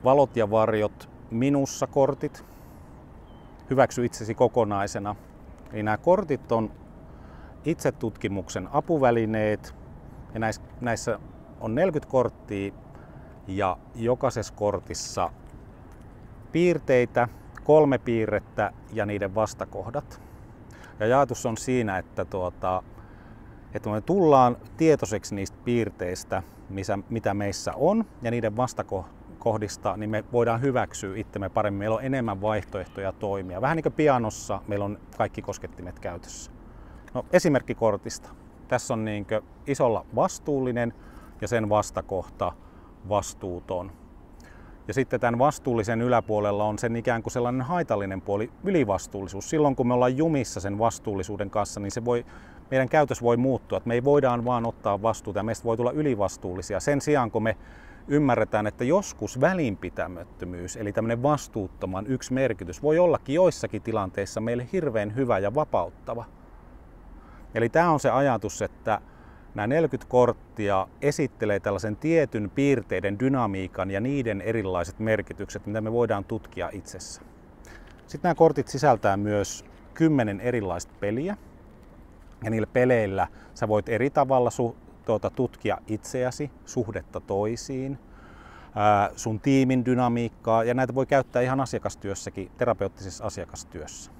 valot ja varjot minussa kortit. Hyväksy itsesi kokonaisena. Eli nämä kortit on itsetutkimuksen apuvälineet ja näissä on 40 korttia ja jokaisessa kortissa piirteitä, 3 piirrettä ja niiden vastakohdat. Ja ajatus on siinä, että me tullaan tietoiseksi niistä piirteistä, mitä meissä on ja niiden vastakohdista, niin me voidaan hyväksyä itsemme paremmin. Meillä on enemmän vaihtoehtoja toimia. Vähän niin kuin pianossa meillä on kaikki koskettimet käytössä. No, esimerkki kortista. Tässä on niin kuin isolla vastuullinen ja sen vastakohta vastuuton. Ja sitten tämän vastuullisen yläpuolella on sen ikään kuin sellainen haitallinen puoli, ylivastuullisuus. Silloin kun me ollaan jumissa sen vastuullisuuden kanssa, niin meidän käytös voi muuttua. Että me ei voidaan vaan ottaa vastuuta ja meistä voi tulla ylivastuullisia. Sen sijaan kun me ymmärretään, että joskus välinpitämättömyys, eli tämmöinen vastuuttoman yksi merkitys, voi ollakin joissakin tilanteissa meille hirveän hyvä ja vapauttava. Eli tämä on se ajatus, että nämä 40 korttia esittelee tällaisen tietyn piirteiden dynamiikan ja niiden erilaiset merkitykset, mitä me voidaan tutkia itsessä. Sitten nämä kortit sisältää myös 10 erilaista peliä. Ja niillä peleillä sä voit eri tavalla tutkia itseäsi, suhdetta toisiin, sun tiimin dynamiikkaa, ja näitä voi käyttää ihan asiakastyössäkin, terapeuttisessa asiakastyössä.